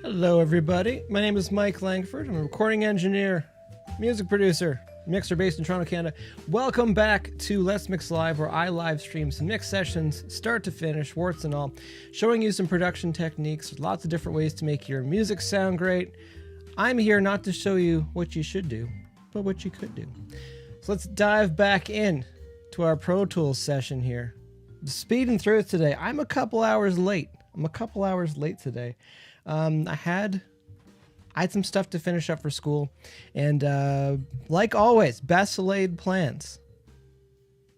Hello, everybody. My name is Mike Langford. I'm a recording engineer, music producer, mixer based in Toronto, Canada. Welcome back to Let's Mix Live, where I live stream some mix sessions, start to finish, warts and all, showing you some production techniques, lots of different ways to make your music sound great. I'm here not to show you what you should do, but what you could do. So let's dive back in to our Pro Tools session here. Speeding through it today. I'm a couple hours late. Today. I had some stuff to finish up for school, and like always, best laid plans.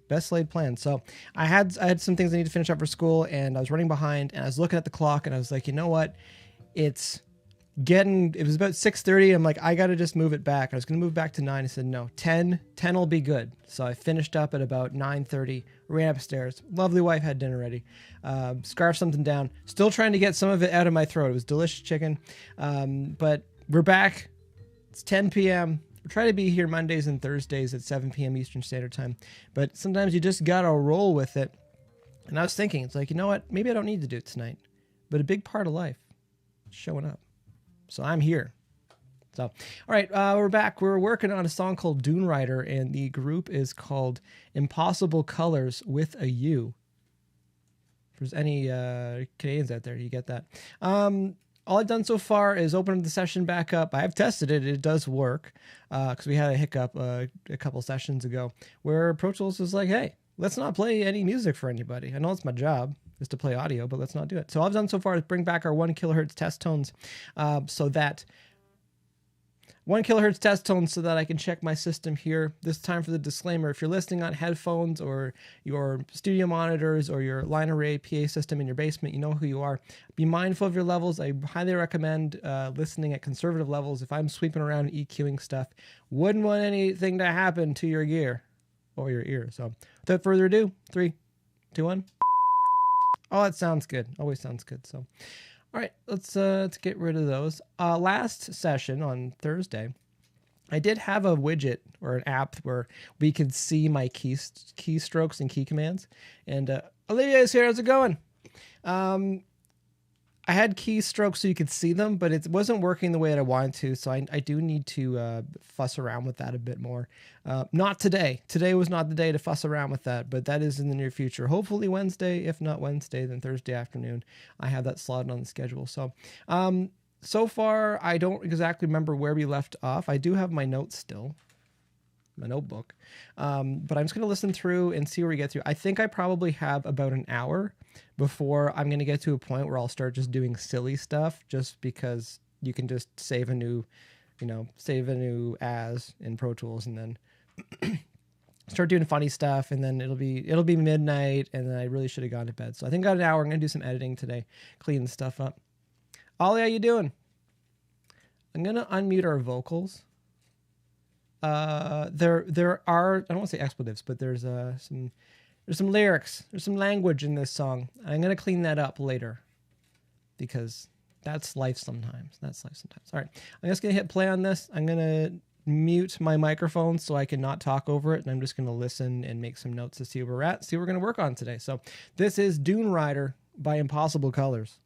So I had some things I need to finish up for school, and I was running behind, and I was looking at the clock, and I was like, you know what? It was about 6:30. I'm like, I got to just move it back. I was going to move back to 9. I said, no, 10 will be good. So I finished up at about 9:30, ran upstairs. Lovely wife had dinner ready. Scarfed something down. Still trying to get some of it out of my throat. It was delicious chicken. But we're back. It's 10 p.m. We try to be here Mondays and Thursdays at 7 p.m. Eastern Standard Time. But sometimes you just got to roll with it. And I was thinking, it's like, you know what? Maybe I don't need to do it tonight. But a big part of life is showing up. So I'm here. So, all right, we're back. We're working on a song called Dune Rider, and the group is called Impossible Colors with a U. If there's any Canadians out there, you get that. All I've done so far is open the session back up. I have tested it. It does work because we had a hiccup a couple sessions ago where Pro Tools was like, hey, let's not play any music for anybody. I know it's my job is to play audio, but let's not do it. So all I've done so far is bring back our 1 kilohertz test tones so that 1 kilohertz test tones so that I can check my system here. This time for the disclaimer, if you're listening on headphones or your studio monitors or your line array PA system in your basement, you know who you are. Be mindful of your levels. I highly recommend listening at conservative levels. If I'm sweeping around and EQing stuff, wouldn't want anything to happen to your gear or your ear. So without further ado, 3, 2, 1. Oh, that sounds good. Always sounds good. So, all right, let's get rid of those. Last session on Thursday, I did have a widget or an app where we could see my keystrokes and key commands. And Olivia is here. How's it going? I had keystrokes so you could see them, but it wasn't working the way that I wanted to. So I do need to fuss around with that a bit more. Not today. Today was not the day to fuss around with that, but that is in the near future. Hopefully Wednesday. If not Wednesday, then Thursday afternoon. I have that slotted on the schedule. So, so far, I don't exactly remember where we left off. I do have my notes still. My notebook. But I'm just going to listen through and see where we get through. I think I probably have about an hour before I'm going to get to a point where I'll start just doing silly stuff just because you can just save a new as in Pro Tools and then start doing funny stuff, and then it'll be midnight, and then I really should have gone to bed. So I think I got an hour. I'm going to do some editing today, clean stuff up. Ollie, how you doing? I'm going to unmute our vocals. There are, I don't want to say expletives, but there's some lyrics, there's some language in this song. I'm going to clean that up later because that's life sometimes. All right. I'm just going to hit play on this. I'm going to mute my microphone so I can not talk over it. And I'm just going to listen and make some notes to see where we're at, see what we're going to work on today. So this is Dune Rider by Impossible Colors.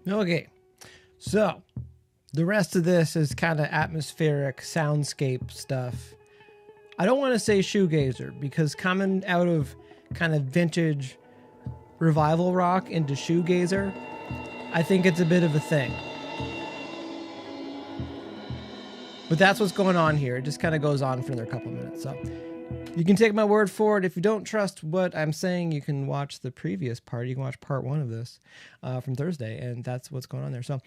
Okay, so the rest of this is kind of atmospheric soundscape stuff. I don't want to say shoegazer because coming out of kind of vintage revival rock into shoegazer, I think it's a bit of a thing. But that's what's going on here. It just kind of goes on for another couple of minutes. So you can take my word for it. If you don't trust what I'm saying, you can watch the previous part. You can watch part 1 of this from Thursday, and that's what's going on there. So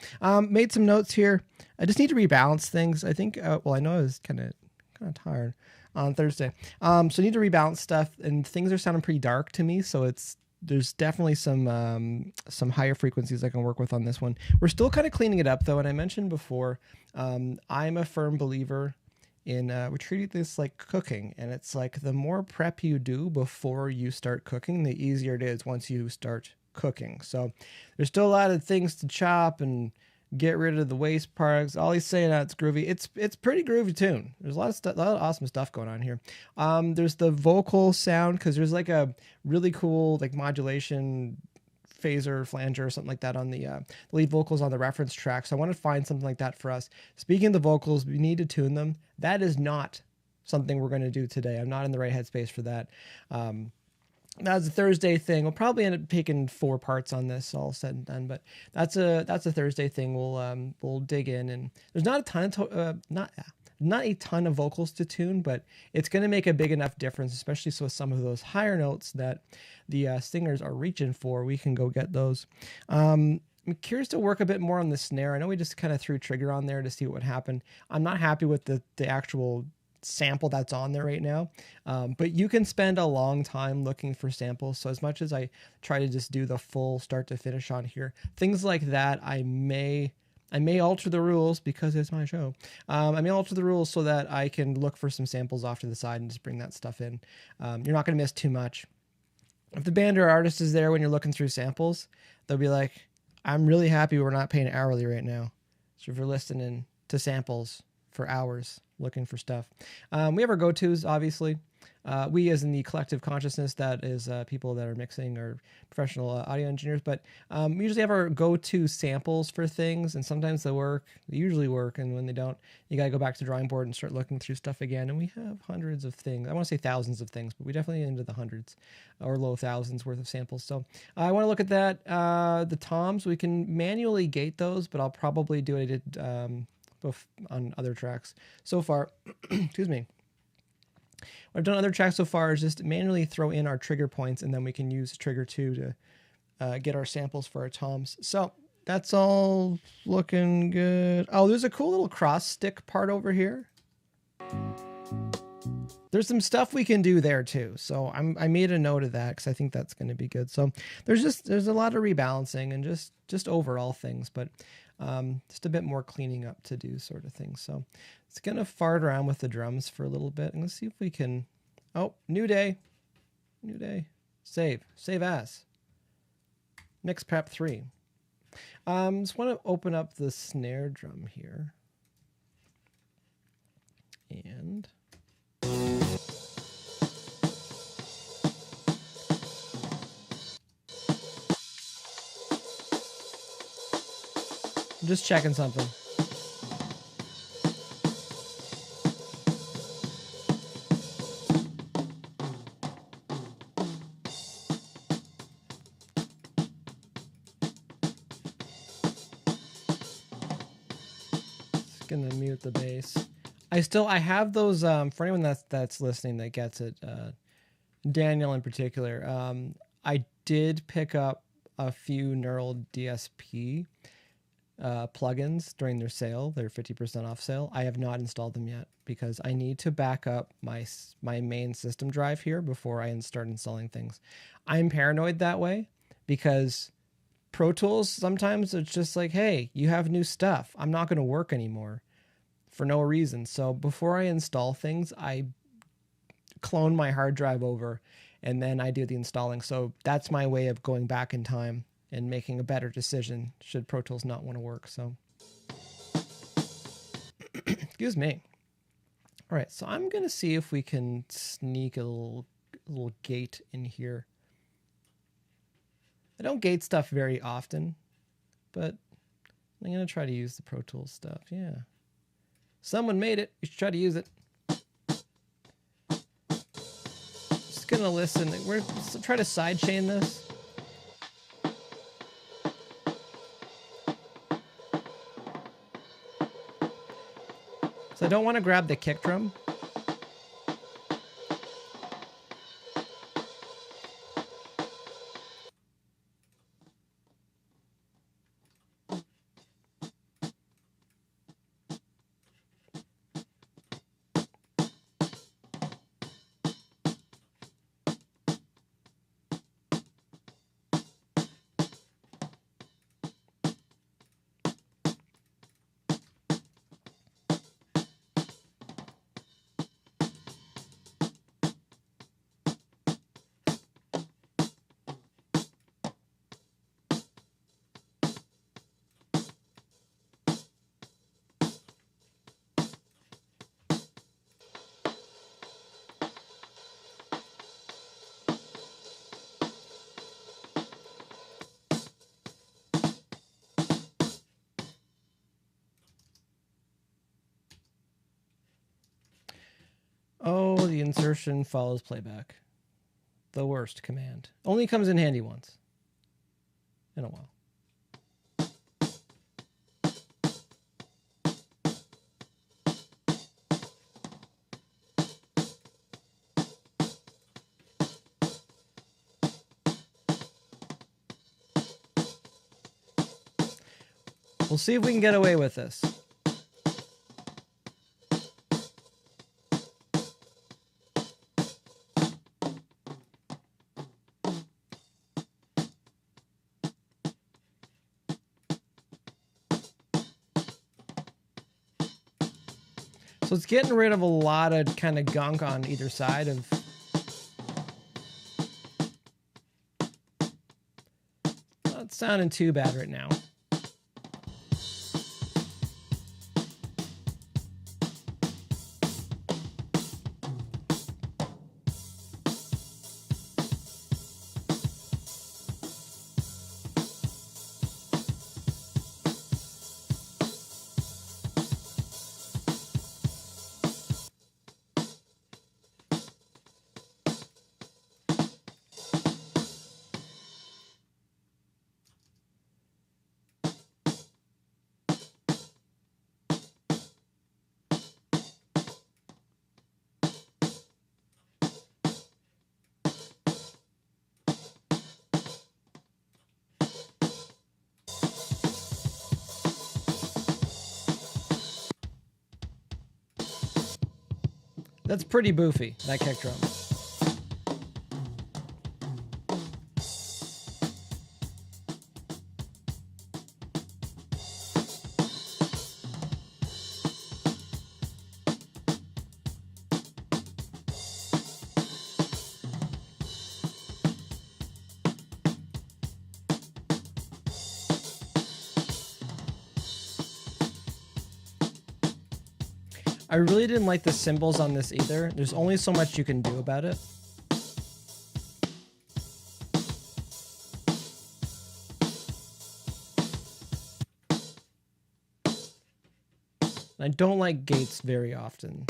made some notes here. I just need to rebalance things. I think, well, I know I was kind of tired on Thursday. So I need to rebalance stuff, and things are sounding pretty dark to me. So there's definitely some higher frequencies I can work with on this one. We're still kind of cleaning it up though. And I mentioned before, I'm a firm believer in, we treat this like cooking, and it's like the more prep you do before you start cooking, the easier it is once you start cooking. So there's still a lot of things to chop and get rid of the waste products. All he's saying it's groovy. It's pretty groovy tune. There's a lot of stuff, a lot of awesome stuff going on here. There's the vocal sound, because there's like a really cool like modulation phaser, flanger, or something like that on the lead vocals on the reference track. So I want to find something like that for us. Speaking of the vocals, we need to tune them. That is not something we're going to do today. I'm not in the right headspace for that. That's a Thursday thing. We'll probably end up taking 4 parts on this, all said and done. But that's a Thursday thing. We'll dig in, and there's not a ton of not a ton of vocals to tune, but it's going to make a big enough difference, especially so some of those higher notes that the singers are reaching for, we can go get those. I'm curious to work a bit more on the snare. I know we just kind of threw trigger on there to see what would happen. I'm not happy with the actual sample that's on there right now, but you can spend a long time looking for samples. So as much as I try to just do the full start to finish on here, things like that, I may alter the rules because it's my show. I may alter the rules so that I can look for some samples off to the side and just bring that stuff in. You're not going to miss too much. If the band or artist is there when you're looking through samples, they'll be like, I'm really happy we're not paying hourly right now. So if you're listening to samples for hours looking for stuff. We have our go-tos, obviously. We as in the collective consciousness, that is people that are mixing or professional audio engineers, but we usually have our go-to samples for things, and sometimes they work, they usually work, and when they don't, you got to go back to the drawing board and start looking through stuff again, and we have hundreds of things. I want to say thousands of things, but we definitely into the hundreds or low thousands worth of samples. So I want to look at that. The toms, we can manually gate those, but I'll probably do what I did on other tracks so far. Excuse me. What I've done on other tracks so far is just manually throw in our trigger points, and then we can use trigger 2 to get our samples for our toms. So that's all looking good. Oh, there's a cool little cross stick part over here. There's some stuff we can do there too. So I made a note of that because I think that's going to be good. So there's a lot of rebalancing and just overall things, but just a bit more cleaning up to do sort of thing. So it's going to fart around with the drums for a little bit. And let's see if we can, new day, save as mix prep 3. Just want to open up the snare drum here. And I'm just checking something. Gonna mute the bass. I have those for anyone that's listening that gets it. Daniel in particular. I did pick up a few Neural DSP plugins during their sale, their 50% off sale. I have not installed them yet because I need to back up my main system drive here before I start installing things. I'm paranoid that way because Pro Tools, sometimes it's just like, hey, you have new stuff. I'm not going to work anymore for no reason. So before I install things, I clone my hard drive over and then I do the installing. So that's my way of going back in time and making a better decision should Pro Tools not want to work. So excuse me. All right, so I'm going to see if we can sneak a little gate in here. I don't gate stuff very often, but I'm going to try to use the Pro Tools stuff. Yeah. Someone made it. You should try to use it. Just going to listen. We're try to sidechain this. So I don't want to grab the kick drum. Oh, the insertion follows playback. The worst command. Only comes in handy once in a while. We'll see if we can get away with this. So it's getting rid of a lot of kind of gunk on either side of. Not sounding too bad right now. That's pretty boofy, that kick drum. I really didn't like the cymbals on this either. There's only so much you can do about it. I don't like gates very often.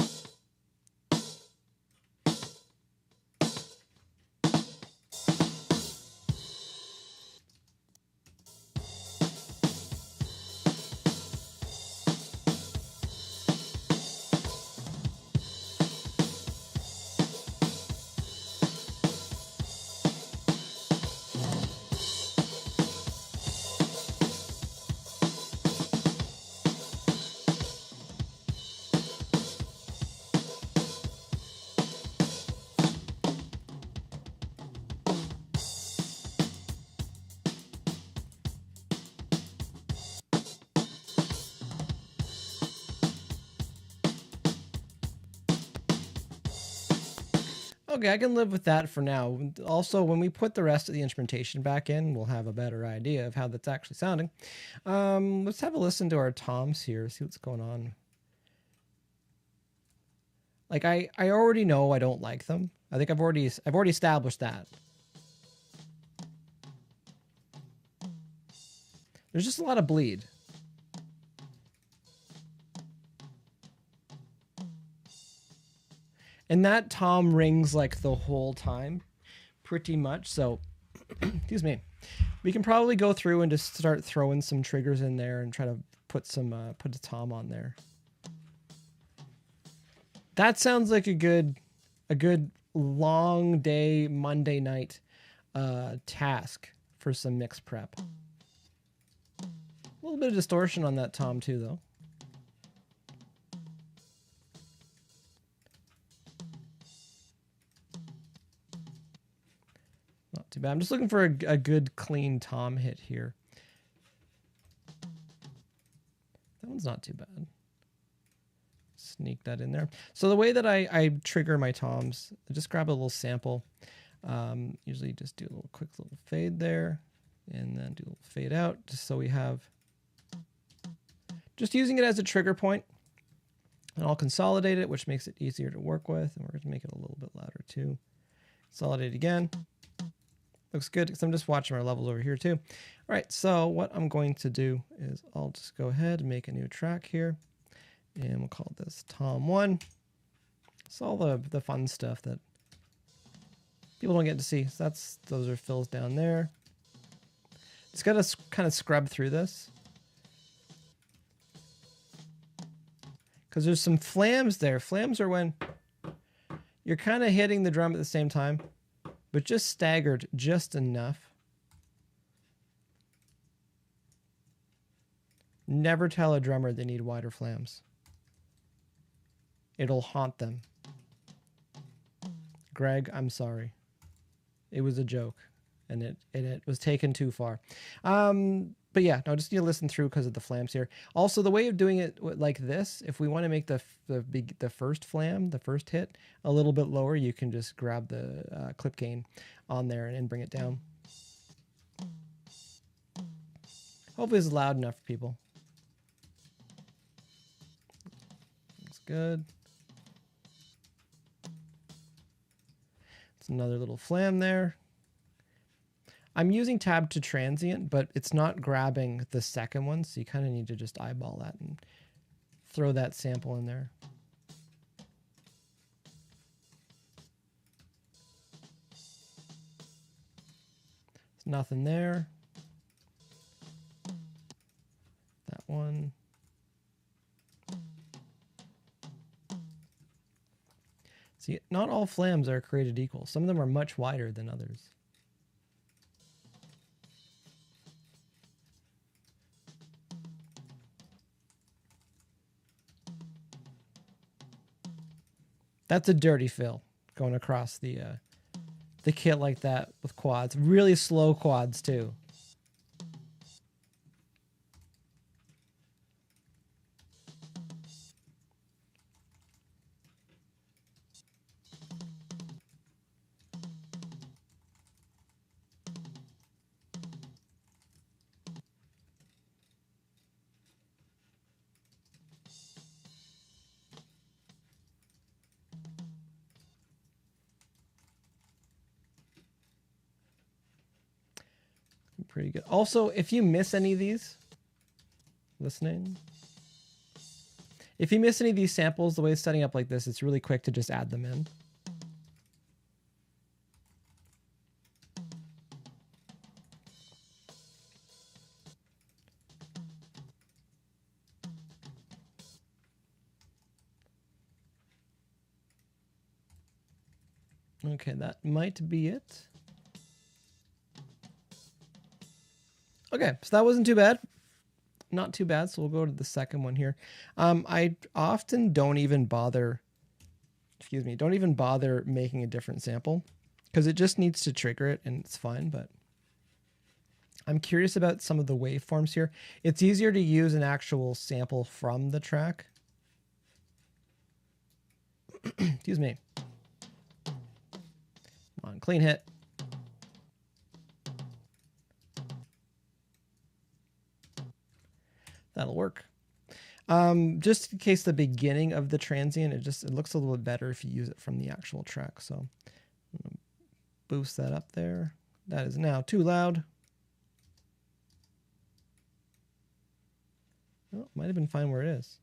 Okay, I can live with that for now. Also, when we put the rest of the instrumentation back in, we'll have a better idea of how that's actually sounding. Let's have a listen to our toms here, see what's going on. Like I already know I don't like them. I think I've already established that. There's just a lot of bleed. And that tom rings like the whole time, pretty much. So, excuse me. We can probably go through and just start throwing some triggers in there and try to put a tom on there. That sounds like a good long day Monday night task for some mix prep. A little bit of distortion on that tom too, though. Not too bad. I'm just looking for a good clean tom hit here. That one's not too bad. Sneak that in there. So the way that I trigger my toms, I just grab a little sample. Usually just do a little quick little fade there, and then do a little fade out, just so we have, just using it as a trigger point. And I'll consolidate it, which makes it easier to work with. And we're going to make it a little bit louder too. Consolidate again. Looks good because I'm just watching our levels over here too. All right, so what I'm going to do is I'll just go ahead and make a new track here. And we'll call this Tom 1. It's all the fun stuff that people don't get to see. So those are fills down there. Just got to kind of scrub through this, because there's some flams there. Flams are when you're kind of hitting the drum at the same time, but just staggered just enough. Never tell a drummer they need wider flams. It'll haunt them. Greg, I'm sorry. It was a joke, and it was taken too far. But yeah, no, just need to listen through because of the flams here. Also, the way of doing it like this, if we want to make the first flam, the first hit, a little bit lower, you can just grab the clip gain on there and bring it down. Hopefully it's loud enough for people. That's good. It's another little flam there. I'm using tab to transient, but it's not grabbing the second one, so you kind of need to just eyeball that and throw that sample in there. There's nothing there. That one. See, not all flams are created equal. Some of them are much wider than others. That's a dirty fill going across the kit like that with quads. Really slow quads too. Pretty good. Also, if you miss any of these, if you miss any of these samples, the way it's setting up like this, it's really quick to just add them in. Okay, that might be it. Okay, so that wasn't too bad. Not too bad, so we'll go to the second one here. I often don't even bother making a different sample, because it just needs to trigger it and it's fine, but I'm curious about some of the waveforms here. It's easier to use an actual sample from the track. Excuse me. Come on, clean hit. That'll work. Just in case the beginning of the transient, it looks a little bit better if you use it from the actual track. So I'm gonna boost that up there. That is now too loud. Oh, might have been fine where it is.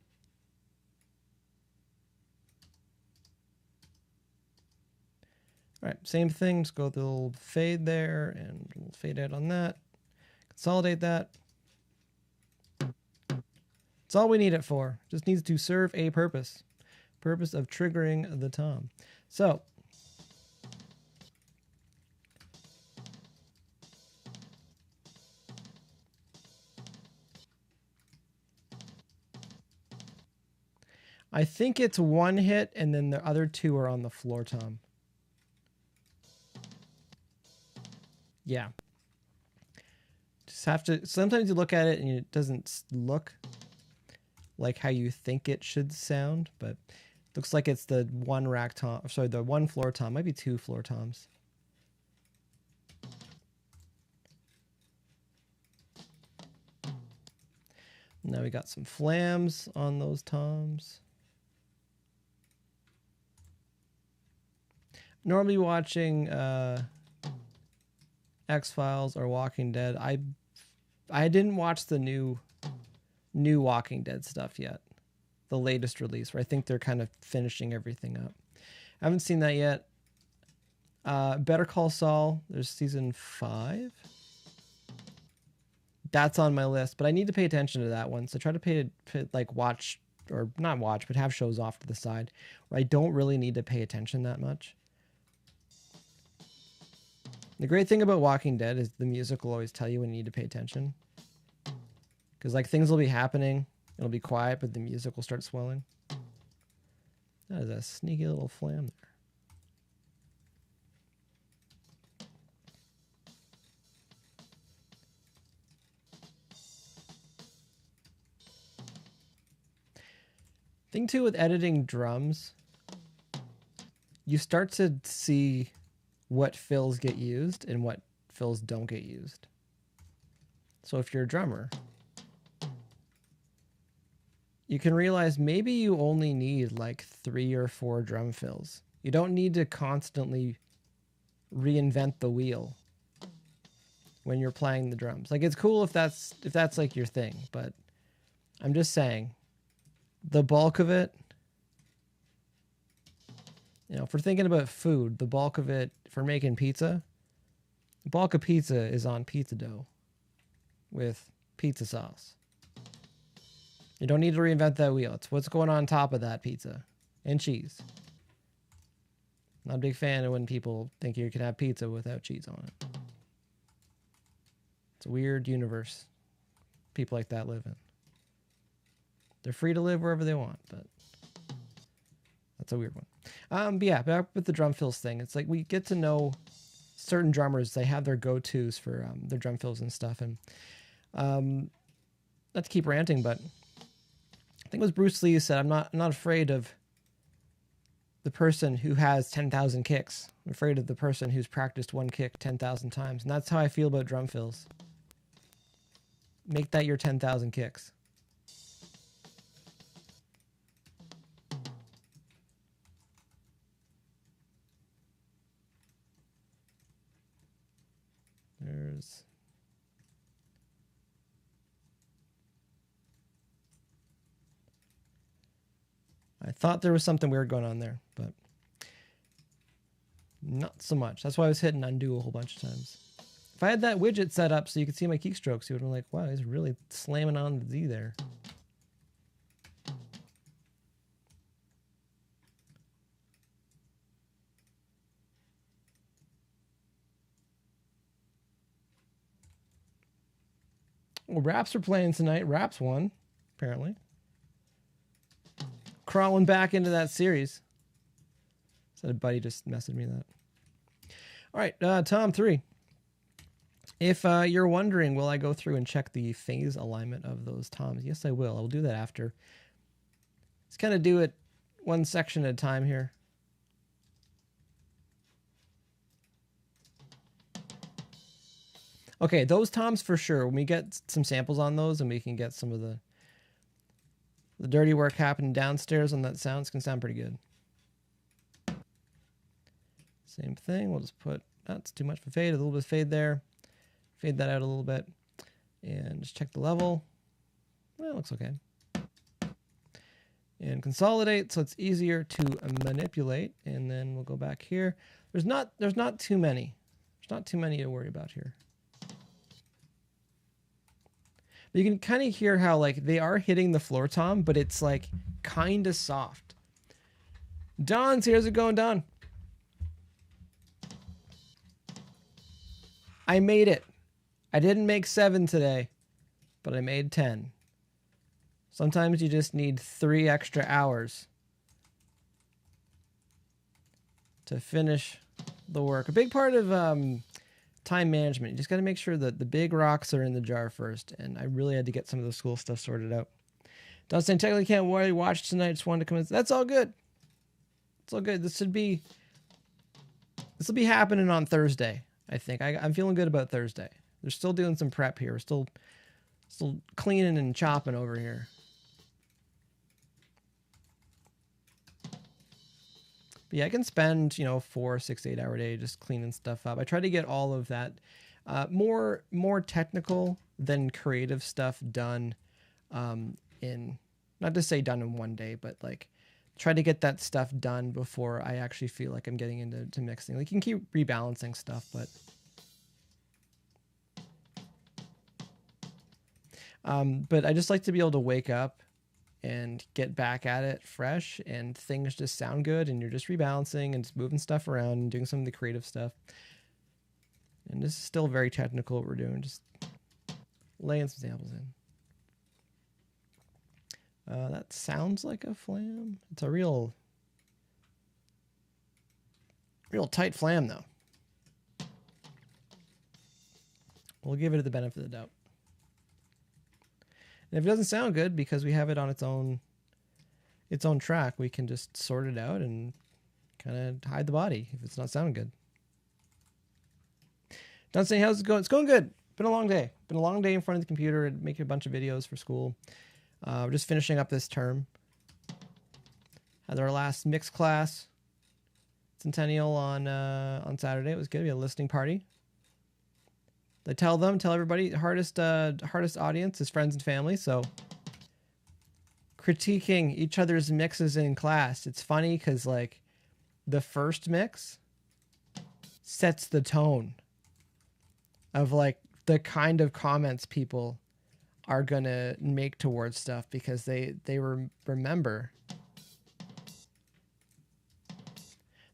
All right, same thing. Just go with the little fade there and we'll fade out on that. Consolidate that. That's all we need it for. Just needs to serve a purpose. Purpose of triggering the tom. So I think it's one hit and then the other two are on the floor tom. Yeah. Just have to, sometimes you look at it and it doesn't look like how you think it should sound, but it looks like it's the one rack tom, sorry, the one floor tom, might be two floor toms. Now we got some flams on those toms. Normally watching X-Files or Walking Dead. I didn't watch the new Walking Dead stuff yet. The latest release, where I think they're kind of finishing everything up. I haven't seen that yet. Better Call Saul, there's season 5. That's on my list, but I need to pay attention to that one. So try to watch, or not watch, but have shows off to the side where I don't really need to pay attention that much. The great thing about Walking Dead is the music will always tell you when you need to pay attention. Because like things will be happening, it'll be quiet, but the music will start swelling. That is a sneaky little flam there. Thing too with editing drums, you start to see what fills get used and what fills don't get used. So if you're a drummer, you can realize maybe you only need like 3 or 4 drum fills. You don't need to constantly reinvent the wheel when you're playing the drums. Like it's cool if that's like your thing, but I'm just saying the bulk of it, you know, if we're thinking about food, the bulk of it, if we're making pizza, the bulk of pizza is on pizza dough with pizza sauce. You don't need to reinvent that wheel. It's what's going on top of that pizza and cheese. Not a big fan of when people think you can have pizza without cheese on it. It's a weird universe people like that live in. They're free to live wherever they want, but that's a weird one. But yeah, back with the drum fills thing. It's like we get to know certain drummers. They have their go-tos for their drum fills and stuff. And not to keep ranting, but I think it was Bruce Lee who said, I'm not afraid of the person who has 10,000 kicks. I'm afraid of the person who's practiced one kick 10,000 times. And that's how I feel about drum fills. Make that your 10,000 kicks. There's... I thought there was something weird going on there, but not so much. That's why I was hitting undo a whole bunch of times. If I had that widget set up so you could see my keystrokes, you would have been like, wow, he's really slamming on the Z there. Well, Raps are playing tonight. Raps won, apparently. Crawling back into that series. Said a buddy just messaged me that. All right, Tom 3. If you're wondering, will I go through and check the phase alignment of those toms? Yes, I will. I'll do that after. Let's kind of do it one section at a time here. Okay, those toms for sure. When we get some samples on those and we can get some of the dirty work happening downstairs on that sound, it's going to sound pretty good. Same thing. We'll just put, that's too much for fade, a little bit of fade there. Fade that out a little bit. And just check the level. Well, it looks okay. And consolidate so it's easier to manipulate. And then we'll go back here. There's not too many. There's not too many to worry about here. But you can kind of hear how like they are hitting the floor tom, but it's like kind of soft. Don's here. How's it going, Don? I made it. I didn't make 7 today, but I made 10. Sometimes you just need 3 extra hours to finish the work. A big part of time management, you just got to make sure that the big rocks are in the jar first. And I really had to get some of the school stuff sorted out. Don't say technically can't really watch tonight. Just wanted to come in. That's all good. It's all good. This will be happening on Thursday. I think I'm feeling good about Thursday. They're still doing some prep here. We're still cleaning and chopping over here. But yeah, I can spend, 4, 6, 8 hour day just cleaning stuff up. I try to get all of that more technical than creative stuff done in, not to say done in one day, but like try to get that stuff done before I actually feel like I'm getting into mixing. Like you can keep rebalancing stuff, but I just like to be able to wake up and get back at it fresh and things just sound good and you're just rebalancing and just moving stuff around and doing some of the creative stuff. And this is still very technical what we're doing, just laying some samples in. That sounds like a flam. It's a real tight flam though. We'll give it the benefit of the doubt. And if it doesn't sound good because we have it on its own track, we can just sort it out and kind of hide the body if it's not sounding good. Don't say how's it going? It's going good. Been a long day. Been a long day in front of the computer and making a bunch of videos for school. We're just finishing up this term. Had our last mix class, Centennial on Saturday. It was good. We had a listening party. I tell everybody, hardest audience is friends and family. So critiquing each other's mixes in class. It's funny because like the first mix sets the tone of like the kind of comments people are gonna make towards stuff because they remember.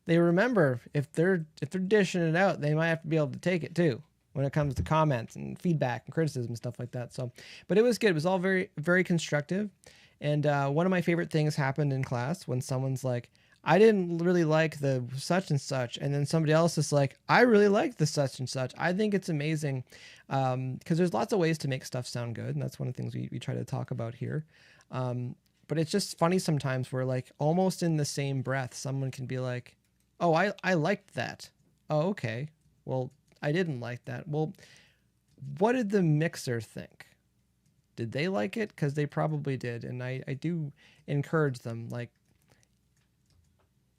They remember if they're dishing it out, they might have to be able to take it too when it comes to comments and feedback and criticism and stuff like that. So, but it was good. It was all very, very constructive. And one of my favorite things happened in class when someone's like, I didn't really like the such and such. And then somebody else is like, I really like the such and such. I think it's amazing because there's lots of ways to make stuff sound good. And that's one of the things we try to talk about here. But it's just funny sometimes where like almost in the same breath, someone can be like, oh, I liked that. Oh, okay. Well, I didn't like that. Well, what did the mixer think? Did they like it? Because they probably did. And I do encourage them. Like,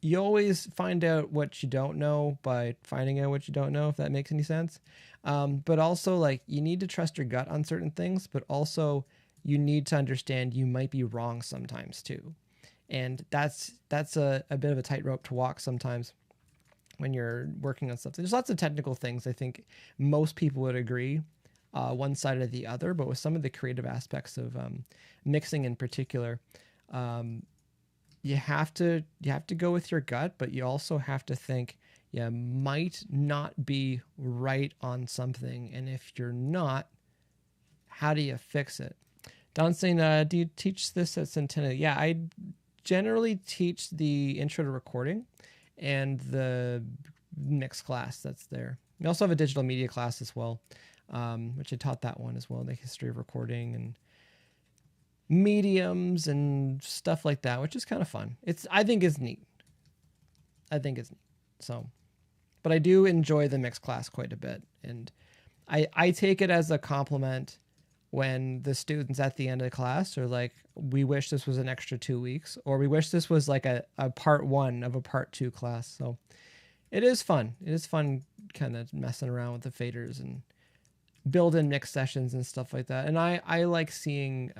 you always find out what you don't know by finding out what you don't know, if that makes any sense. But also, like, you need to trust your gut on certain things, but also you need to understand you might be wrong sometimes too. And that's a bit of a tightrope to walk sometimes when you're working on something. There's lots of technical things. I think most people would agree one side or the other, but with some of the creative aspects of mixing in particular, you have to go with your gut, but you also have to think you might not be right on something. And if you're not, how do you fix it? Don's saying, do you teach this at Centennial? Yeah, I generally teach the intro to recording and the mix class that's there. We also have a digital media class as well, which I taught that one as well, the history of recording and mediums and stuff like that, which is kind of fun. I think it's neat. So, but I do enjoy the mix class quite a bit. And I take it as a compliment when the students at the end of the class are like, we wish this was an extra 2 weeks, or we wish this was like a part one of a part two class. So it is fun. It is fun kind of messing around with the faders and build in mix sessions and stuff like that. And I like seeing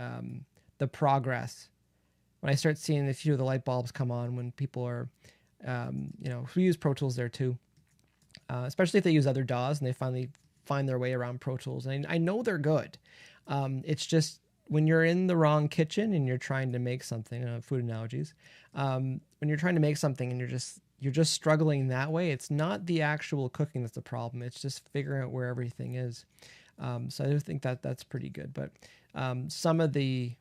the progress when I start seeing a few of the light bulbs come on when people are, who use Pro Tools there too. Especially if they use other DAWs and they finally find their way around Pro Tools. And I know they're good. It's just when you're in the wrong kitchen and you're trying to make something, food analogies, when you're trying to make something and you're just struggling that way, it's not the actual cooking that's the problem. It's just figuring out where everything is. So I do think that that's pretty good. But some of the,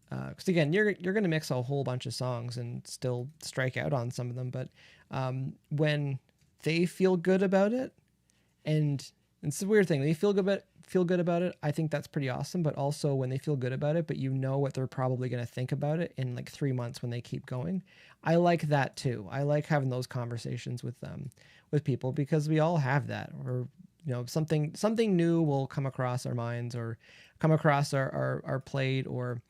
because again, you're going to mix a whole bunch of songs and still strike out on some of them. But when they feel good about it, and it's a weird thing, they feel good about it, I think that's pretty awesome. But also when they feel good about it, but you know what they're probably going to think about it in like 3 months when they keep going. I like that too. I like having those conversations with people, because we all have that. Or something new will come across our minds, or come across our plate, or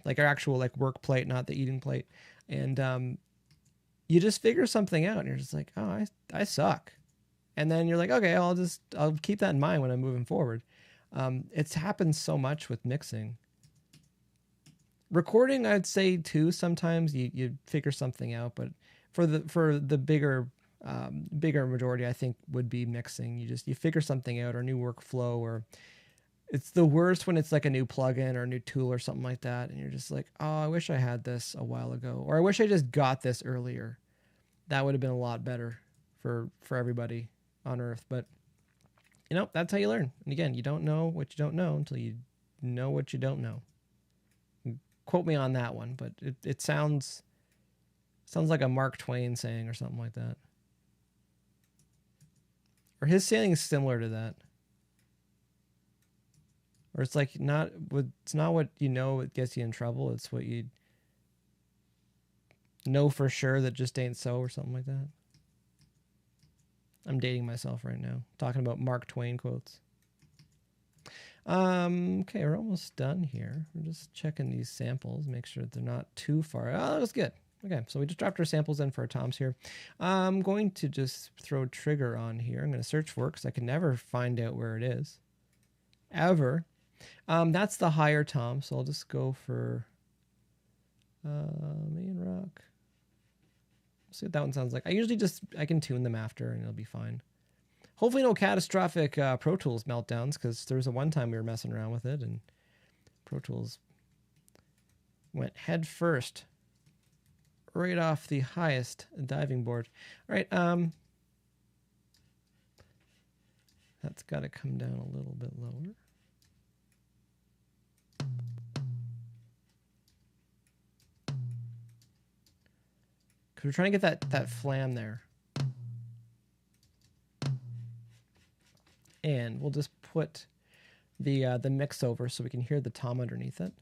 like our actual like work plate, not the eating plate. And you just figure something out and you're just like, oh, I suck. And then you're like, okay, I'll keep that in mind when I'm moving forward. It's happened so much with mixing. Recording, I'd say too, sometimes you figure something out, but for the bigger majority, I think, would be mixing. You figure something out, or new workflow, or it's the worst when it's like a new plugin or a new tool or something like that. And you're just like, oh, I wish I had this a while ago, or I wish I just got this earlier. That would have been a lot better for everybody on Earth. But that's how you learn. And again, you don't know what you don't know until you know what you don't know. Quote me on that one, but it sounds like a Mark Twain saying or something like that. Or his saying is similar to that. Or it's like it's not what you know it gets you in trouble. It's what you know for sure that just ain't so, or something like that. I'm dating myself right now, talking about Mark Twain quotes. Okay, we're almost done here. We're just checking these samples, make sure that they're not too far. Oh, that was good. Okay, so we just dropped our samples in for our toms here. I'm going to just throw trigger on here. I'm going to search for it because I can never find out where it is, ever. That's the higher tom, so I'll just go for main rock. See what that one sounds like. I can tune them after and it'll be fine. Hopefully no catastrophic Pro Tools meltdowns, because there was a one time we were messing around with it and Pro Tools went head first right off the highest diving board. All right, that's got to come down a little bit lower. Because we're trying to get that flam there. And we'll just put the mix over so we can hear the tom underneath it.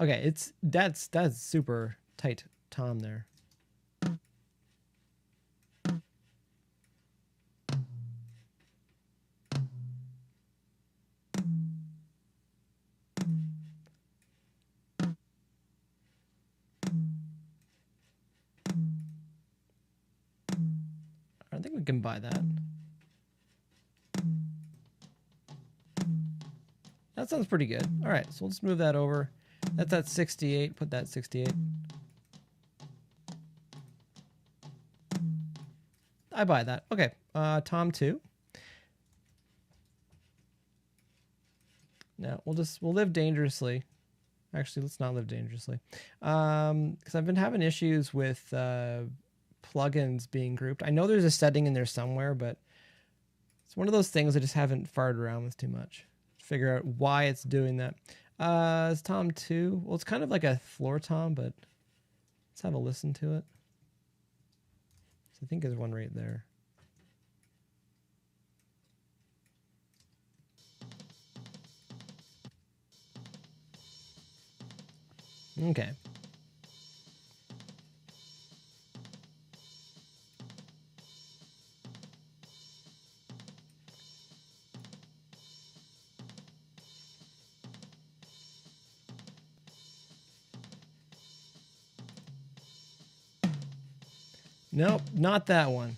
Okay, that's super tight tom there. I think we can buy that. That sounds pretty good. All right, so we'll just move that over. That's at 68. Put that 68. I buy that. Okay, tom 2. Now we'll live dangerously. Actually, let's not live dangerously, because I've been having issues with plugins being grouped. I know there's a setting in there somewhere, but it's one of those things I just haven't farted around with too much. Figure out why it's doing that. It's tom 2. Well, it's kind of like a floor tom, but let's have a listen to it. So I think there's one right there. Okay. Nope, not that one.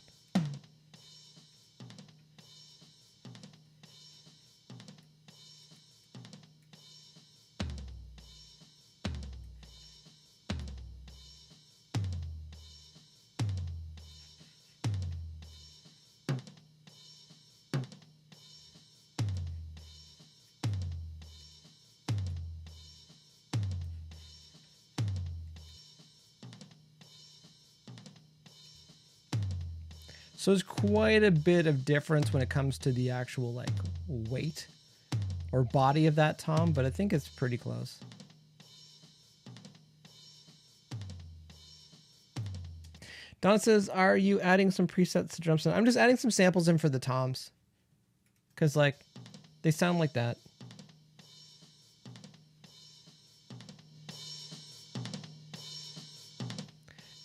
So there's quite a bit of difference when it comes to the actual like weight or body of that tom, but I think it's pretty close. Don says, are you adding some presets to drum sound? I'm just adding some samples in for the toms. Because like they sound like that.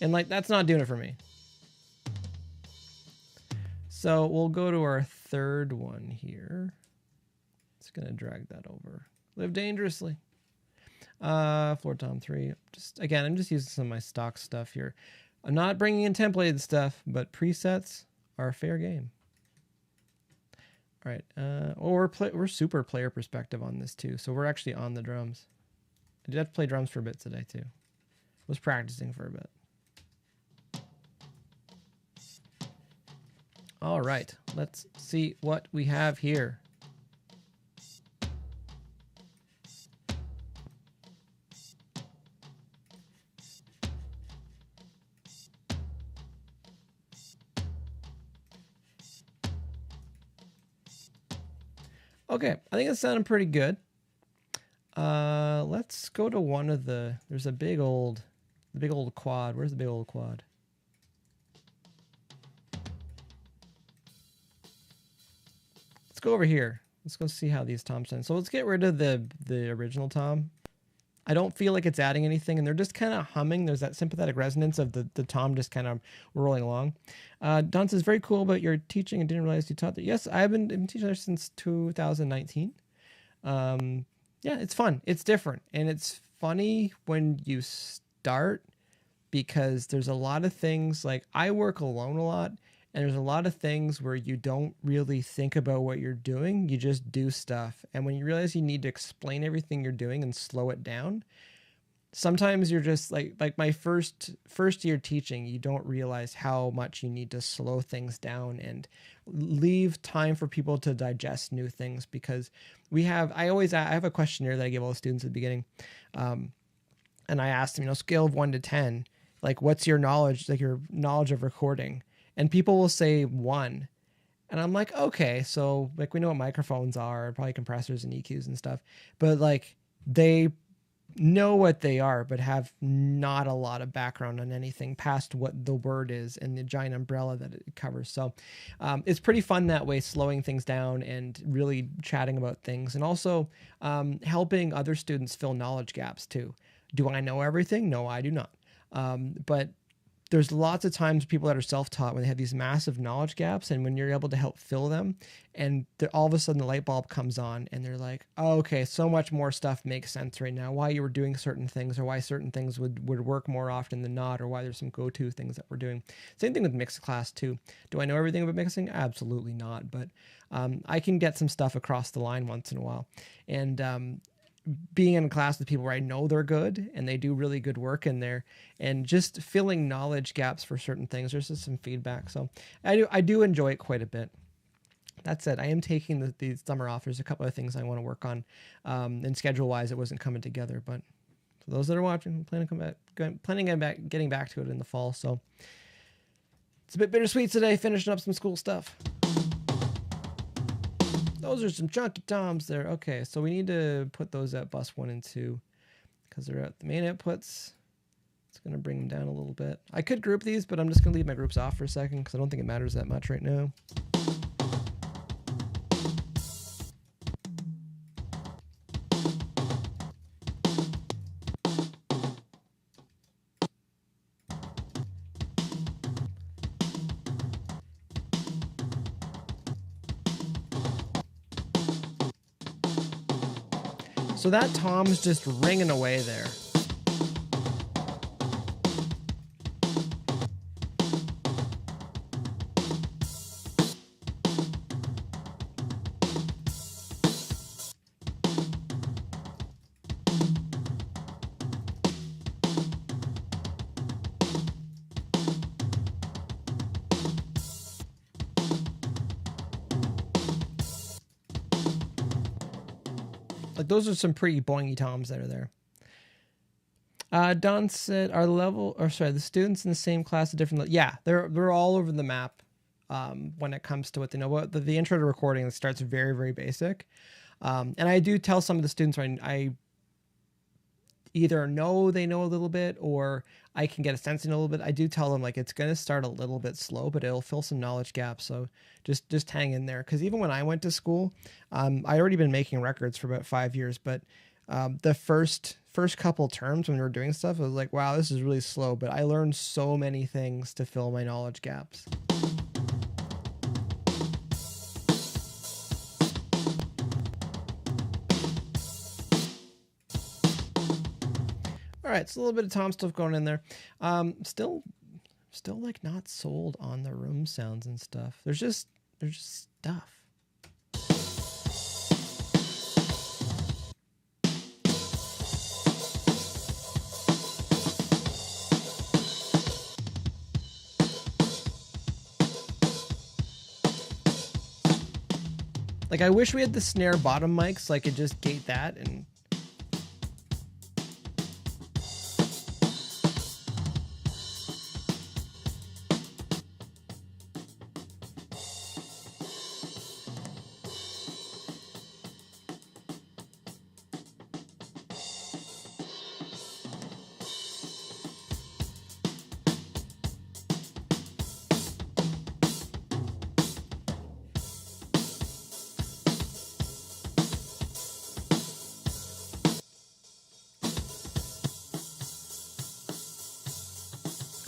And like that's not doing it for me. So we'll go to our third one here. It's going to drag that over. Live dangerously. Floor tom 3. I'm just using some of my stock stuff here. I'm not bringing in templated stuff, but presets are fair game. All right. We're super player perspective on this too. So we're actually on the drums. I did have to play drums for a bit today too. Was practicing for a bit. All right, let's see what we have here. Okay, I think it's sounding pretty good. Let's go to one of there's a big old quad. Where's the big old quad? Go over here. Let's go see how these toms sound. So let's get rid of the original tom. I don't feel like it's adding anything, and they're just kind of humming. There's that sympathetic resonance of the tom just kind of rolling along. Don says, very cool about your teaching. I didn't realize you taught that. Yes, I've been teaching there since 2019. Yeah, it's fun. It's different, and it's funny when you start because there's a lot of things, like I work alone a lot. And there's a lot of things where you don't really think about what you're doing. You just do stuff. And when you realize you need to explain everything you're doing and slow it down, sometimes you're just like my first year teaching, you don't realize how much you need to slow things down and leave time for people to digest new things. Because I have a questionnaire that I give all the students at the beginning. And I asked them, scale of 1 to 10, like what's your knowledge, like your knowledge of recording? And people will say 1. And I'm like, okay, so like we know what microphones are, probably compressors and EQs and stuff. But like they know what they are, but have not a lot of background on anything past what the word is and the giant umbrella that it covers. So it's pretty fun that way, slowing things down and really chatting about things. And also helping other students fill knowledge gaps too. Do I know everything? No, I do not. But there's lots of times people that are self-taught when they have these massive knowledge gaps, and when you're able to help fill them, and all of a sudden the light bulb comes on and they're like, oh, okay, so much more stuff makes sense right now, why you were doing certain things, or why certain things would work more often than not, or why there's some go-to things that we're doing. Same thing with mixed class too. Do I know everything about mixing? Absolutely not, but I can get some stuff across the line once in a while. And being in class with people where I know they're good and they do really good work in there, and just filling knowledge gaps for certain things. There's just some feedback. So I do enjoy it quite a bit. That said, I am taking the summer off. There's a couple of things I want to work on, and schedule wise, it wasn't coming together, but for those that are watching, I'm planning on getting back to it in the fall. So it's a bit bittersweet today, finishing up some school stuff. Those are some chunky toms there. Okay, so we need to put those at bus 1 and 2 because they're at the main outputs. It's going to bring them down a little bit. I could group these, but I'm just going to leave my groups off for a second because I don't think it matters that much right now. So that tom's just ringing away there. Like those are some pretty boingy toms that are there. Don said, the students in the same class at different, yeah, they're all over the map when it comes to what they know. What the intro to recording starts very, very basic. And I do tell some of the students when I either know they know a little bit or I can get a sense in a little bit. I do tell them like it's going to start a little bit slow, but it'll fill some knowledge gaps. So just hang in there. Because even when I went to school, I already been making records for about 5 years, but the first couple terms when we were doing stuff, I was like, wow, this is really slow. But I learned so many things to fill my knowledge gaps. All right, so a little bit of tom stuff going in there. Still like not sold on the room sounds and stuff. There's just stuff. Like I wish we had the snare bottom mic so I could just gate that and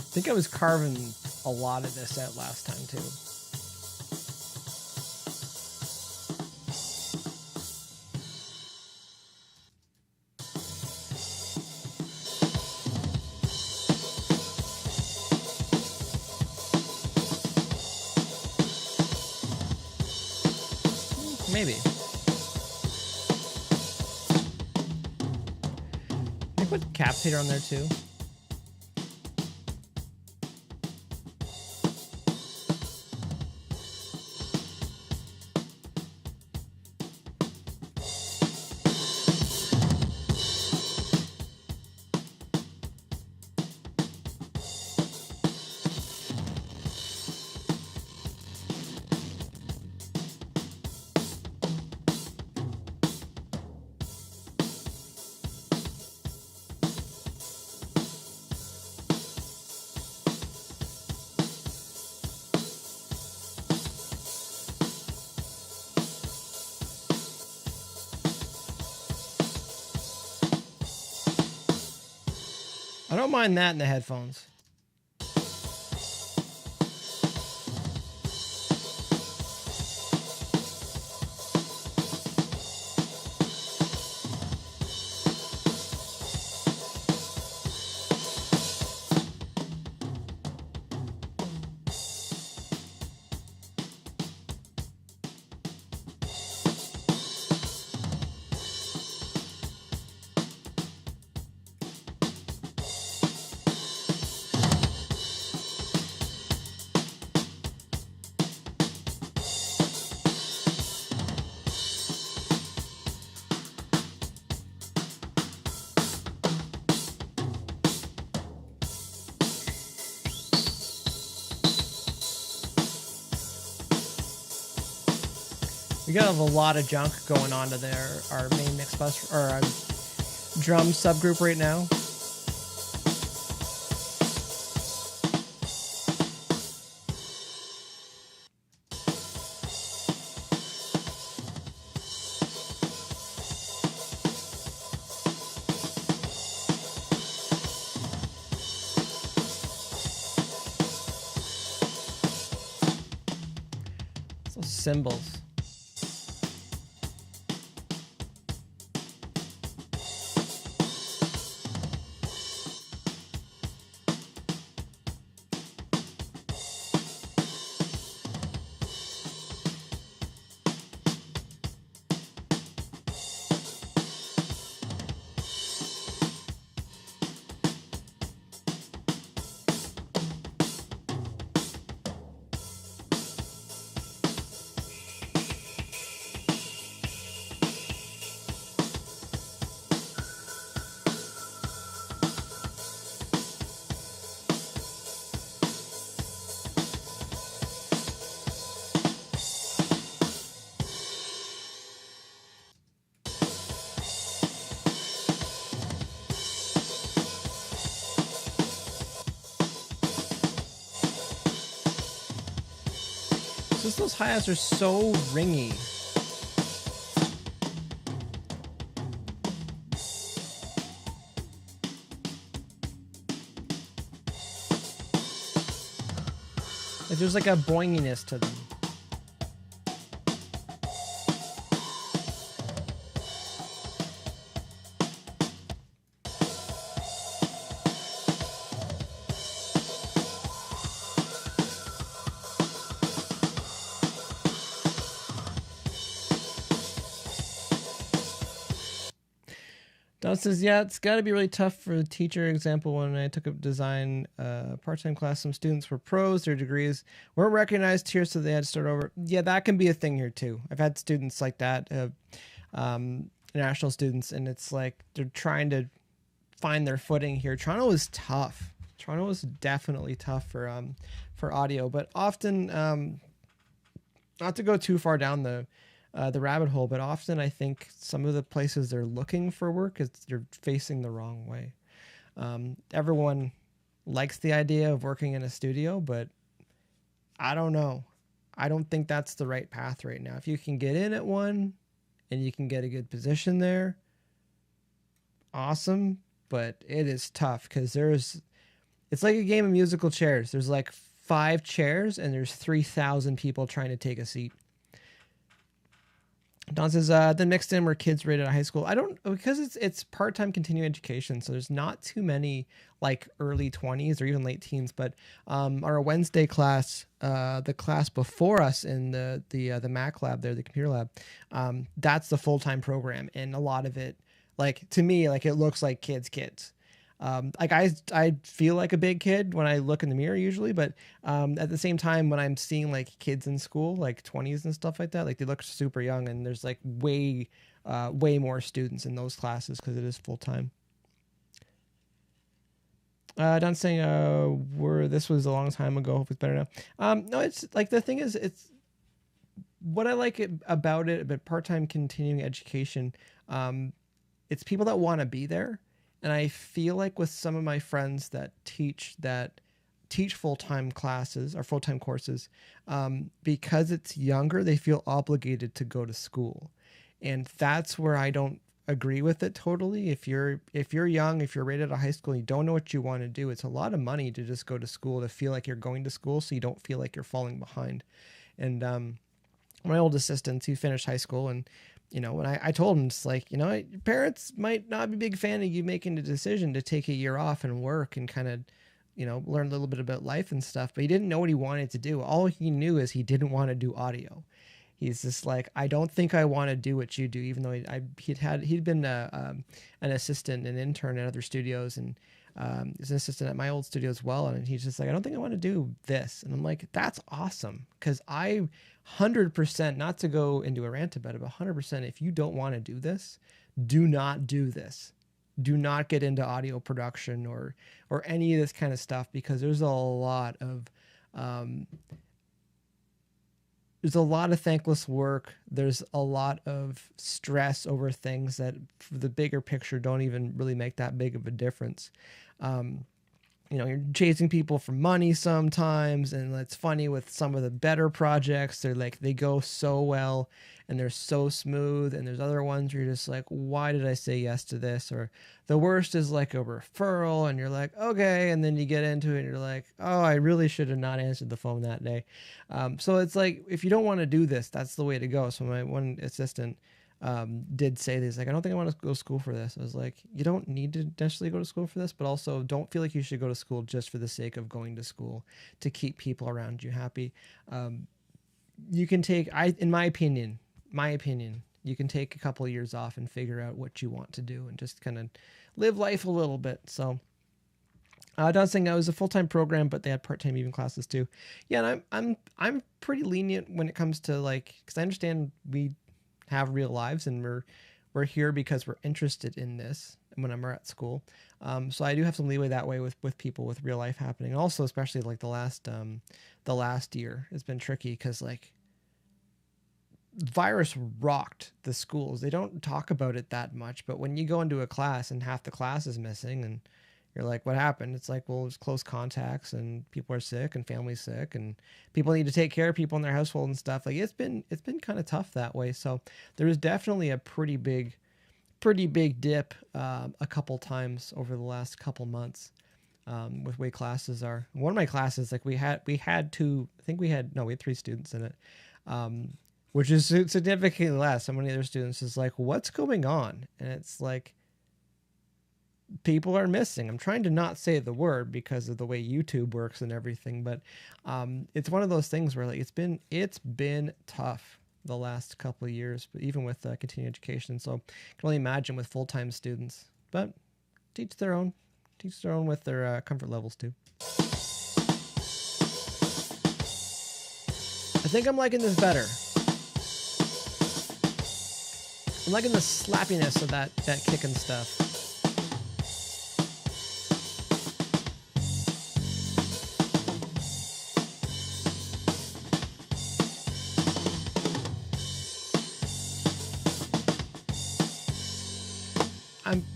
I think I was carving a lot of this out last time too. Maybe. Can I put captator on there too? I don't mind that in the headphones. We got a lot of junk going on to our main mix bus or our drum subgroup right now. So cymbals. Just those hi-hats are so ringy. Like there's like a boinginess to them. Don says, yeah, it's got to be really tough for the teacher. Example, when I took a design part-time class, some students were pros, their degrees weren't recognized here, so they had to start over. Yeah, that can be a thing here too. I've had students like that, international students, and it's like they're trying to find their footing here. Toronto is tough. Toronto is definitely tough for audio, but often, not to go too far down the rabbit hole, but often I think some of the places they're looking for work is you're facing the wrong way. Everyone likes the idea of working in a studio, but I don't know. I don't think that's the right path right now. If you can get in at one and you can get a good position there, awesome. But it is tough because it's like a game of musical chairs. There's like 5 chairs and there's 3,000 people trying to take a seat. Don says, the mixed in were kids rated at high school. I don't, because it's part-time continuing education, so there's not too many like early 20s or even late teens, but our Wednesday class, the class before us in the Mac lab there, the computer lab, that's the full-time program, and a lot of it, like to me, like it looks like kids. Like I feel like a big kid when I look in the mirror usually, but at the same time, when I'm seeing like kids in school, like 20s and stuff like that, like they look super young, and there's like way more students in those classes because it is full time. Don saying, this was a long time ago. Hope it's better now. No, it's like the thing is, it's what I like about part-time continuing education. It's people that want to be there. And I feel like with some of my friends that teach full-time classes or full-time courses, because it's younger, they feel obligated to go to school. And that's where I don't agree with it totally. If you're young, if you're rated at high school and you don't know what you want to do, it's a lot of money to just go to school to feel like you're going to school so you don't feel like you're falling behind. And my old assistant, he finished high school, and when I told him, it's like, your parents might not be a big fan of you making the decision to take a year off and work and kind of, learn a little bit about life and stuff, but he didn't know what he wanted to do. All he knew is he didn't want to do audio. He's just like, I don't think I want to do what you do, even though he'd been an assistant, an intern at other studios, and he's an assistant at my old studio as well. And he's just like, I don't think I want to do this. And I'm like, that's awesome. Cause 100%, not to go into a rant about it, but 100%, if you don't want to do this, do not do this. Do not get into audio production or any of this kind of stuff, because there's a lot of thankless work. There's a lot of stress over things that for the bigger picture don't even really make that big of a difference. You're chasing people for money sometimes, and it's funny with some of the better projects, they go so well and they're so smooth, and there's other ones where you're just like, why did I say yes to this? Or the worst is like a referral, and you're like, okay, and then you get into it and you're like, oh, I really should have not answered the phone that day. So it's like, if you don't want to do this, that's the way to go. So my one assistant did say this, like, I don't think I want to go to school for this. I was like, you don't need to necessarily go to school for this, but also don't feel like you should go to school just for the sake of going to school to keep people around you happy. You can take, in my opinion, you can take a couple of years off and figure out what you want to do and just kind of live life a little bit. So Don saying it was a full-time program, but they had part-time evening classes too. Yeah, and I'm pretty lenient when it comes to, like, because I understand we have real lives, and we're here because we're interested in this when I'm at school. So I do have some leeway that way with people with real life happening. And also, especially like the last year, it's been tricky because, like, virus rocked the schools. They don't talk about it that much, but when you go into a class and half the class is missing, and You're like, what happened? It's like, well, it's close contacts and people are sick and family's sick and people need to take care of people in their household and stuff. Like it's been kind of tough that way. So there was definitely a pretty big dip a couple times over the last couple months with way classes are. One of my classes, like we had two, I think we had 3 students in it, which is significantly less. So many other students is like, what's going on? And it's like, people are missing. I'm trying to not say the word because of the way YouTube works and everything, but it's one of those things where like it's been tough the last couple of years, but even with continuing education. So I can only imagine with full-time students, but teach their own with their comfort levels too. I think I'm liking this better. I'm liking the slappiness of that kick and stuff.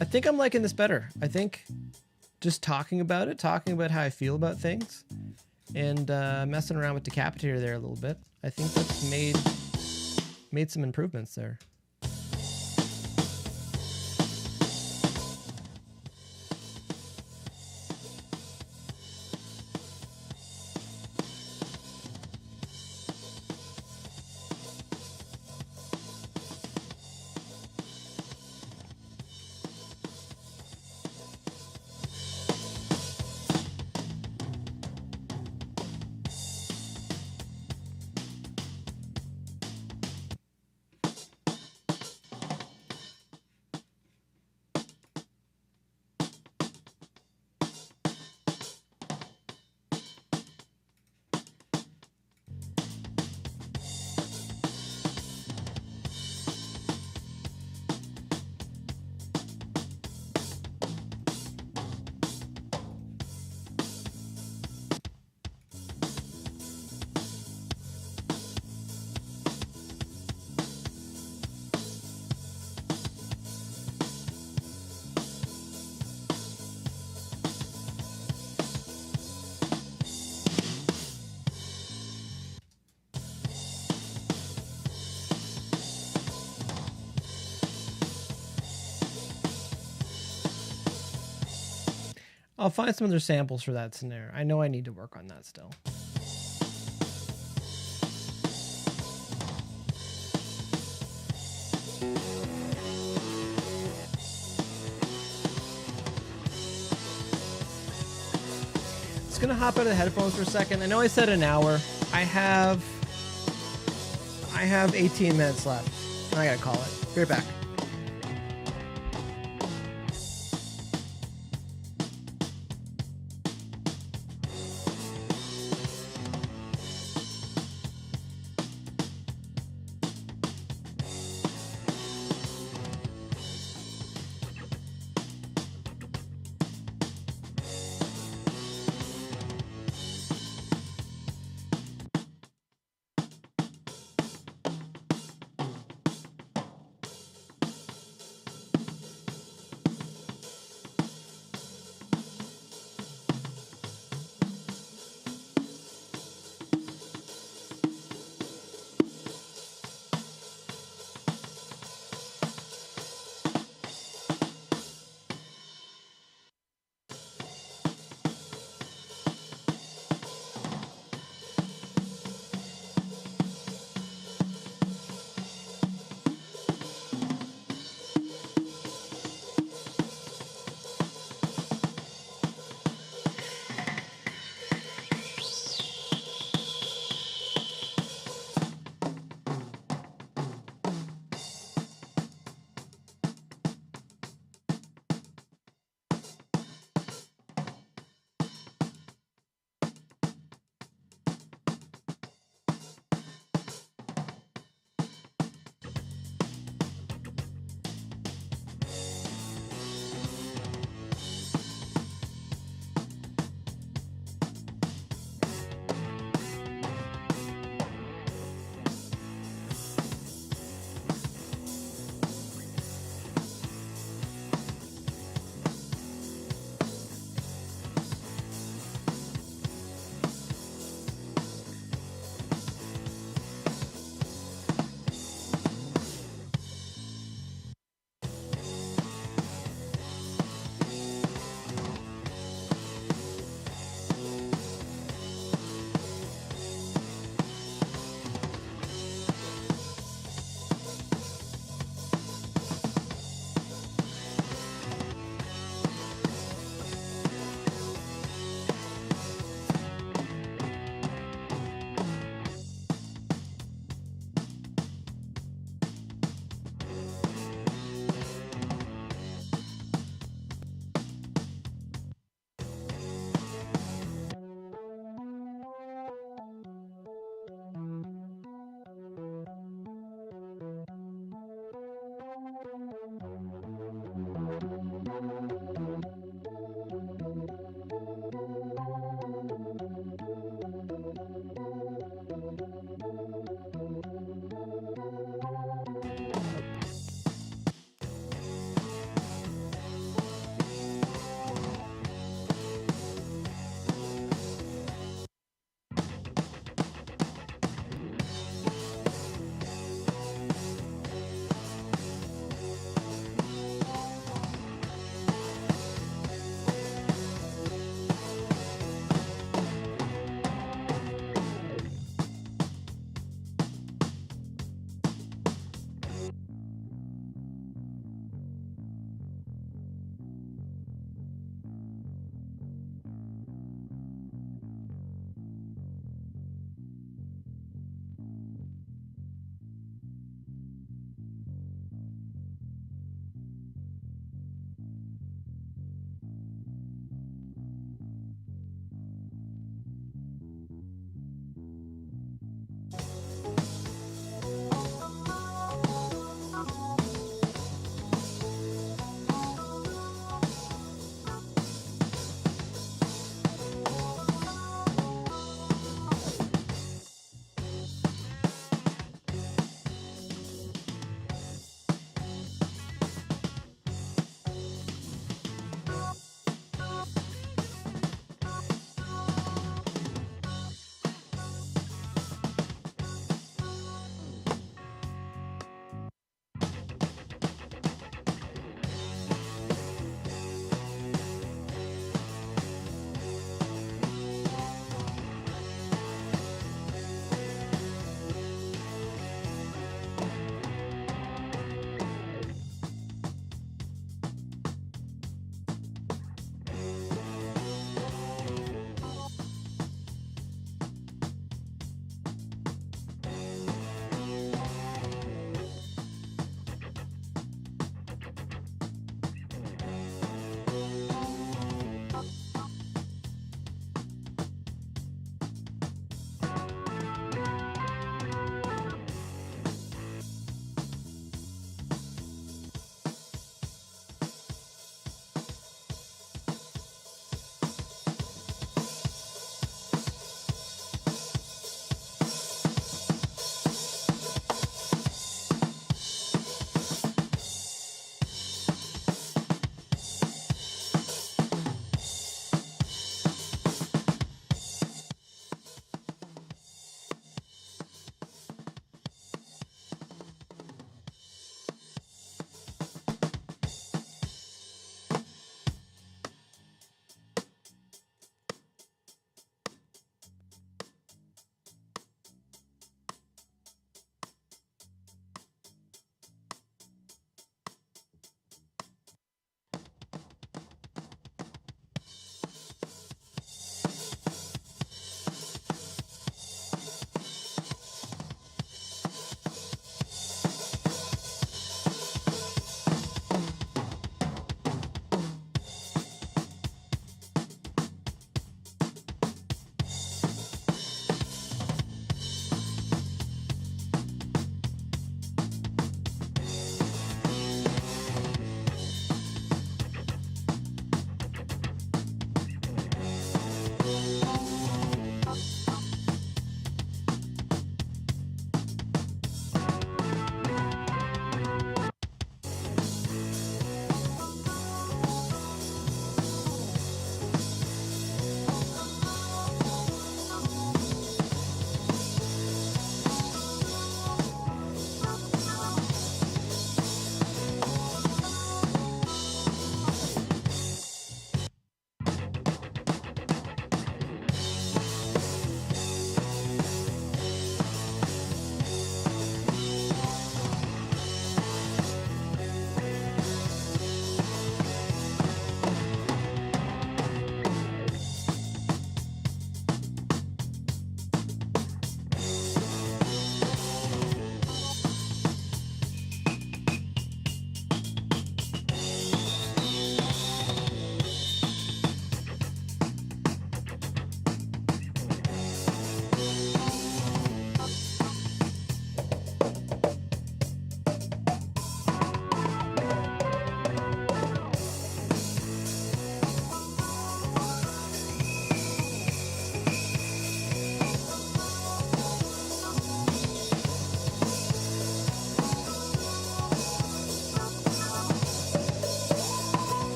I think I'm liking this better. I think just talking about how I feel about things, and messing around with Decapitator there a little bit. I think that's made some improvements there. I'll find some other samples for that snare. I know I need to work on that still. Just gonna hop out of the headphones for a second. I know I said an hour. I have 18 minutes left. I gotta call it. Be right back.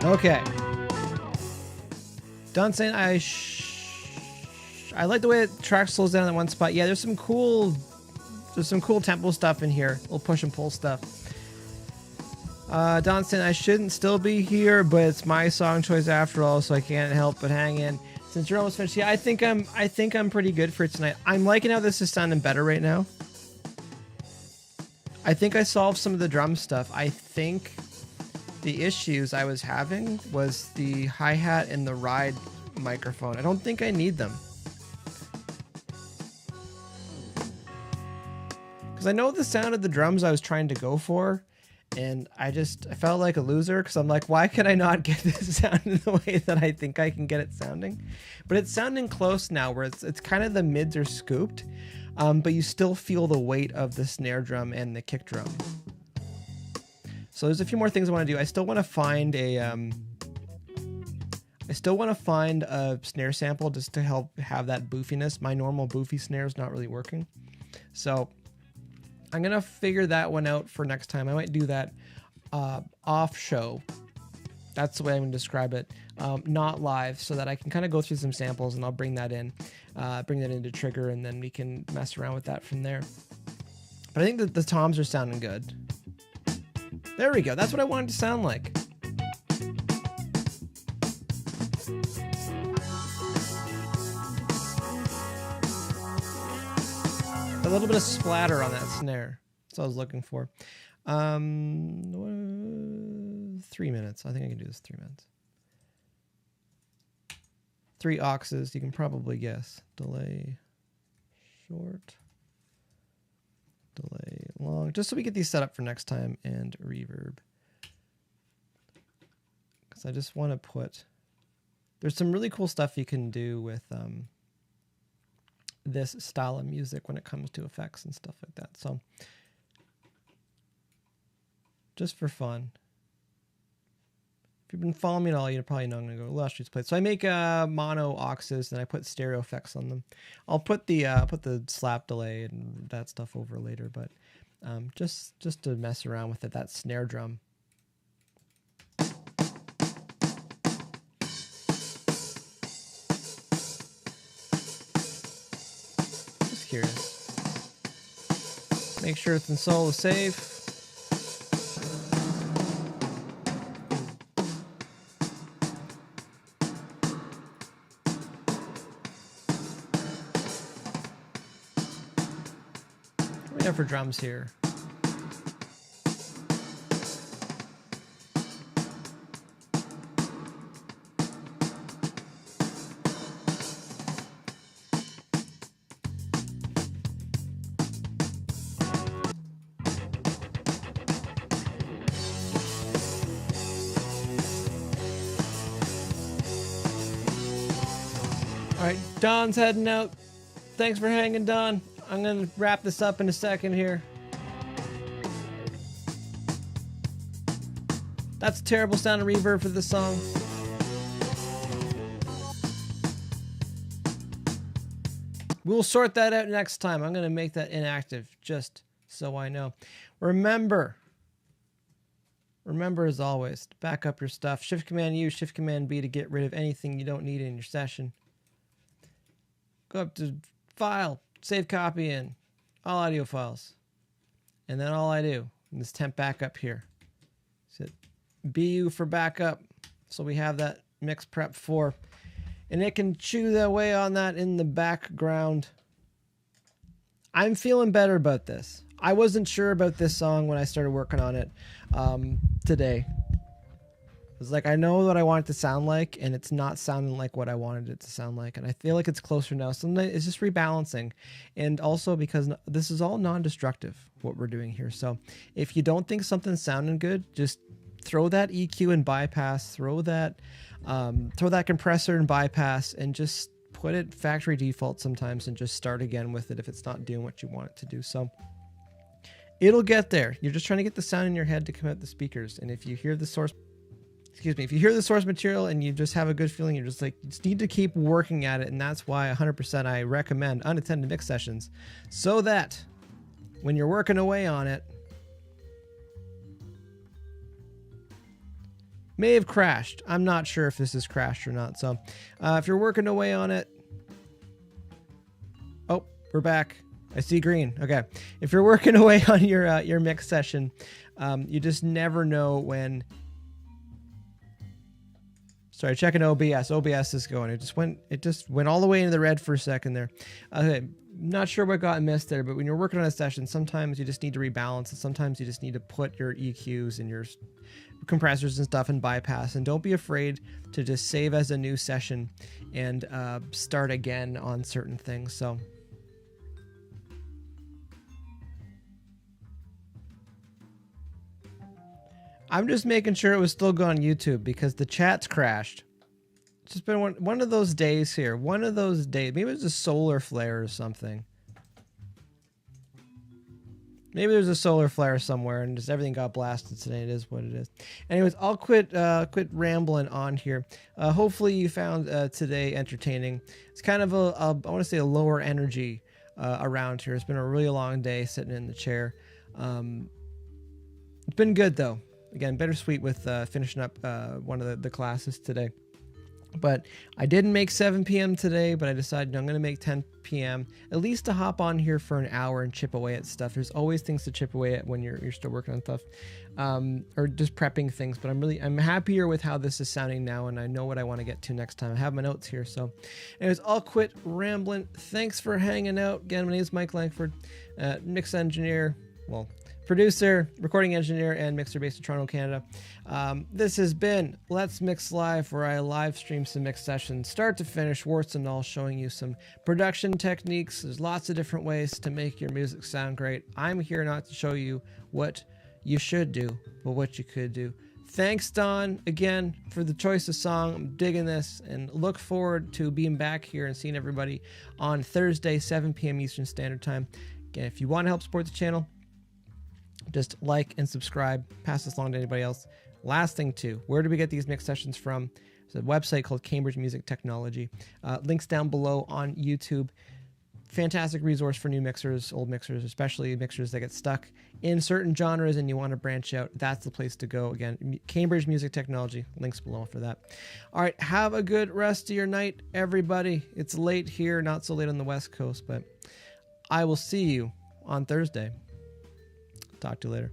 Okay. Don saying I like the way the track slows down in one spot. Yeah, there's some cool tempo stuff in here. Little push and pull stuff. Don saying I shouldn't still be here, but it's my song choice after all, so I can't help but hang in. Since you're almost finished, yeah, I think I'm pretty good for tonight. I'm liking how this is sounding better right now. I think I solved some of the drum stuff. I think the issues I was having was the hi-hat and the ride microphone. I don't think I need them. Because I know the sound of the drums I was trying to go for, and I felt like a loser because I'm like, why could I not get this sound in the way that I think I can get it sounding? But it's sounding close now where it's kind of the mids are scooped, but you still feel the weight of the snare drum and the kick drum. So there's a few more things I want to do. I still want to find a snare sample just to help have that boofiness. My normal boofy snare is not really working. So I'm going to figure that one out for next time. I might do that off show. That's the way I'm going to describe it. Not live, so that I can kind of go through some samples and I'll bring that into Trigger, and then we can mess around with that from there. But I think that the toms are sounding good. There we go. That's what I wanted to sound like. A little bit of splatter on that snare. That's what I was looking for. 3 minutes. I think I can do this 3 minutes. 3 auxes. You can probably guess. Delay short. Delay long. Just so we get these set up for next time, and reverb. Because I just want to put... There's some really cool stuff you can do with... this style of music when it comes to effects and stuff like that. So just for fun, if you've been following me at all, you probably know I'm going to go Last Streets Played. So I make mono auxes and I put stereo effects on them. I'll put the slap delay and that stuff over later, but just to mess around with it, that snare drum. Curious. Make sure it's in solo safe. What do we have for drums here? All right, Don's heading out. Thanks for hanging, Don. I'm going to wrap this up in a second here. That's a terrible sound of reverb for this song. We'll sort that out next time. I'm going to make that inactive just so I know. Remember as always, to back up your stuff. Shift Command U, Shift Command B to get rid of anything you don't need in your session. Go up to File, Save Copy in, All Audio Files. And then all I do, in this temp backup here, is hit BU for backup. So we have that mix prep 4. And it can chew away on that in the background. I'm feeling better about this. I wasn't sure about this song when I started working on it today. It was like, I know what I want it to sound like, and it's not sounding like what I wanted it to sound like. And I feel like it's closer now. So it's just rebalancing. And also because this is all non-destructive, what we're doing here. So if you don't think something's sounding good, just throw that EQ and bypass, throw that compressor and bypass, and just put it factory default sometimes and just start again with it if it's not doing what you want it to do. So it'll get there. You're just trying to get the sound in your head to come out the speakers. And if you hear the source material and you just have a good feeling, you're just like, you just need to keep working at it. And that's why 100% I recommend unattended mix sessions, so that when you're working away on it, May have crashed. I'm not sure if this has crashed or not. So if you're working away on it. Oh, we're back. I see green. Okay. If you're working away on your mix session, you just never know when. Sorry, checking OBS. OBS is going. It just went all the way into the red for a second there. Okay. Not sure what got missed there, but when you're working on a session, sometimes you just need to rebalance, and sometimes you just need to put your EQs and your compressors and stuff in bypass. And don't be afraid to just save as a new session and start again on certain things. So I'm just making sure it was still going on YouTube because the chat's crashed. It's just been one of those days here. One of those days. Maybe it was a solar flare or something. Maybe there's a solar flare somewhere and just everything got blasted today. It is what it is. Anyways, I'll quit rambling on here. Hopefully you found today entertaining. It's kind of I want to say a lower energy around here. It's been a really long day sitting in the chair. It's been good though. Again, bittersweet with finishing up one of the classes today. But I didn't make 7 p.m. today, but I decided I'm going to make 10 p.m. at least to hop on here for an hour and chip away at stuff. There's always things to chip away at when you're still working on stuff, or just prepping things. But I'm happier with how this is sounding now, and I know what I want to get to next time. I have my notes here. So anyways, I'll quit rambling. Thanks for hanging out. Again, my name is Mike Langford, mix engineer, producer, recording engineer, and mixer based in Toronto, Canada. This has been Let's Mix Live, where I live stream some mix sessions, start to finish, warts and all, showing you some production techniques. There's lots of different ways to make your music sound great. I'm here not to show you what you should do, but what you could do. Thanks, Don, again, for the choice of song. I'm digging this, and look forward to being back here and seeing everybody on Thursday, 7 p.m. Eastern Standard Time. Again, if you want to help support the channel, just like and subscribe, pass this along to anybody else. Last thing too, where do we get these mix sessions from? It's a website called Cambridge Music Technology. Links down below on YouTube. Fantastic resource for new mixers, old mixers, especially mixers that get stuck in certain genres and you want to branch out. That's the place to go. Again, Cambridge Music Technology, links below for that. All right, have a good rest of your night, everybody. It's late here, not so late on the West Coast, but I will see you on Thursday. Talk to you later.